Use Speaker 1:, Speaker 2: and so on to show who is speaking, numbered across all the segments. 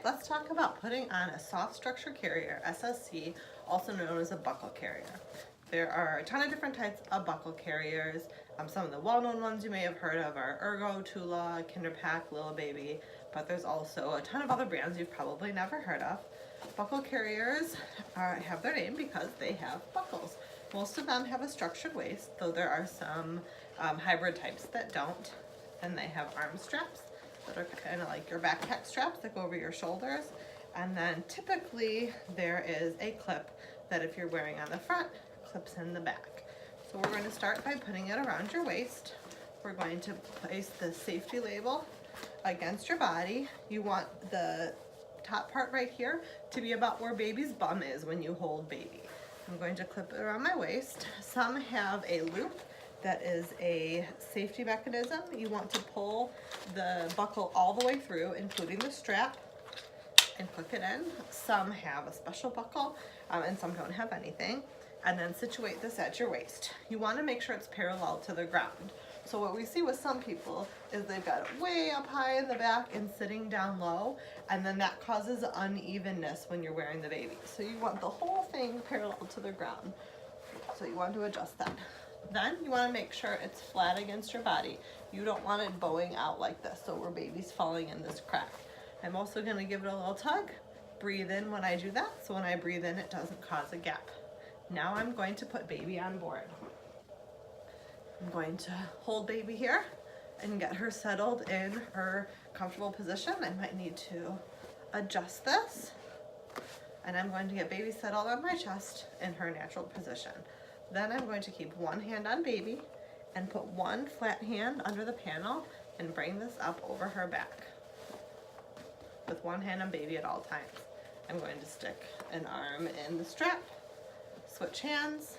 Speaker 1: let's talk about putting on a soft structure carrier, SSC, also known as a buckle carrier. There are a ton of different types of buckle carriers. Some of the well-known ones you may have heard of are Ergo, Tula, Kinderpack, Little Baby, but there's also a ton of other brands you've probably never heard of. Buckle carriers have their name because they have buckles. Most of them have a structured waist, though there are some hybrid types that don't, and they have arm straps that are kind of like your backpack straps that go over your shoulders, and then typically there is a clip that if you're wearing on the front, clips in the back. So we're going to start by putting it around your waist. We're going to place the safety label against your body. You want the top part right here to be about where baby's bum is when you hold baby. I'm going to clip it around my waist. Some have a loop that is a safety mechanism. You want to pull the buckle all the way through, including the strap, and click it in. Some have a special buckle, and some don't have anything. And then situate this at your waist. You want to make sure it's parallel to the ground. So what we see with some people is they've got it way up high in the back and sitting down low, and then that causes unevenness when you're wearing the baby. So you want the whole thing parallel to the ground. So you want to adjust that. Then you want to make sure it's flat against your body. You don't want it bowing out like this, so where baby's falling in this crack. I'm also going to give it a little tug. Breathe in when I do that, so when I breathe in, it doesn't cause a gap. Now I'm going to put baby on board. I'm going to hold baby here and get her settled in her comfortable position. I might need to adjust this. And I'm going to get baby settled on my chest in her natural position. Then I'm going to keep one hand on baby and put one flat hand under the panel and bring this up over her back with one hand on baby at all times. I'm going to stick an arm in the strap, switch hands,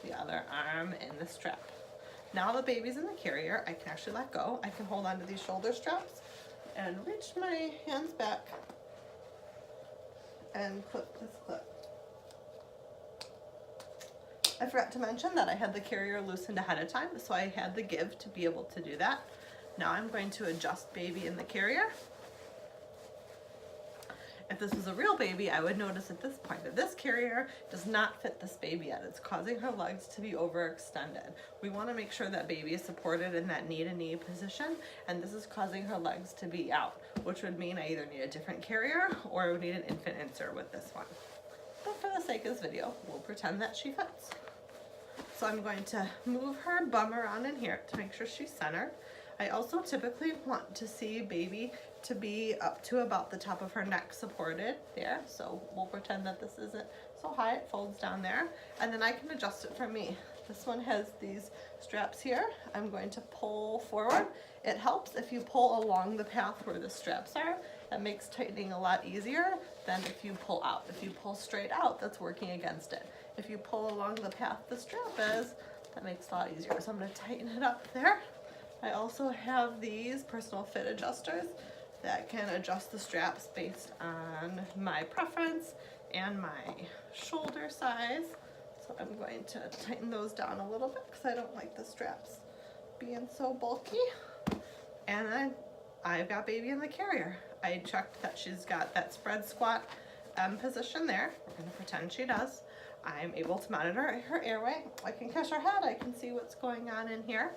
Speaker 1: the other arm in the strap. Now the baby's in the carrier, I can actually let go. I can hold onto these shoulder straps and reach my hands back and clip this clip. I forgot to mention that I had the carrier loosened ahead of time, so I had the give to be able to do that. Now I'm going to adjust baby in the carrier. If this was a real baby, I would notice at this point that this carrier does not fit this baby yet. It's causing her legs to be overextended. We want to make sure that baby is supported in that knee-to-knee position, and this is causing her legs to be out, which would mean I either need a different carrier or I would need an infant insert with this one. But for the sake of this video, we'll pretend that she fits. So I'm going to move her bum around in here to make sure she's centered. I also typically want to see baby to be up to about the top of her neck supported there. So we'll pretend that this isn't so high, it folds down there. And then I can adjust it for me. This one has these straps here. I'm going to pull forward. It helps if you pull along the path where the straps are. That makes tightening a lot easier than if you pull out. If you pull straight out, that's working against it. If you pull along the path the strap is, that makes it a lot easier. So I'm going to tighten it up there. I also have these personal fit adjusters that can adjust the straps based on my preference and my shoulder size. So I'm going to tighten those down a little bit because I don't like the straps being so bulky. And then I've got baby in the carrier. I checked that she's got that spread squat position there. We're going to pretend she does. I'm able to monitor her airway. I can catch her head. I can see what's going on in here.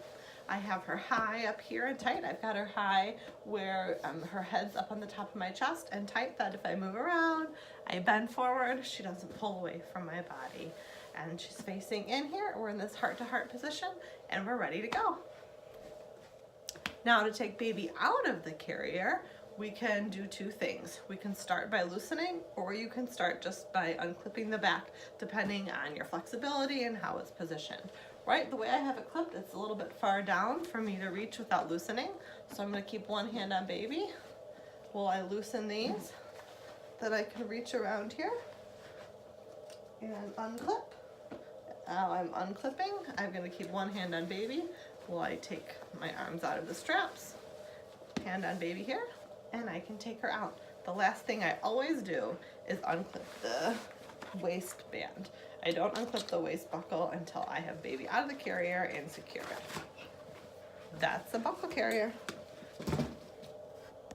Speaker 1: I have her high up here and tight. I've got her high where her head's up on the top of my chest and tight that if I move around, I bend forward, she doesn't pull away from my body. And she's facing in here. We're in this heart-to-heart position and we're ready to go. Now to take baby out of the carrier, we can do two things. We can start by loosening, or you can start just by unclipping the back, depending on your flexibility and how it's positioned. Right, the way I have it clipped, it's a little bit far down for me to reach without loosening. So I'm gonna keep one hand on baby while I loosen these, that I can reach around here and unclip. Now I'm unclipping. I'm gonna keep one hand on baby while I take my arms out of the straps. Hand on baby here, and I can take her out. The last thing I always do is unclip the waistband. I don't unclip the waist buckle until I have baby out of the carrier and secured it. That's a buckle carrier.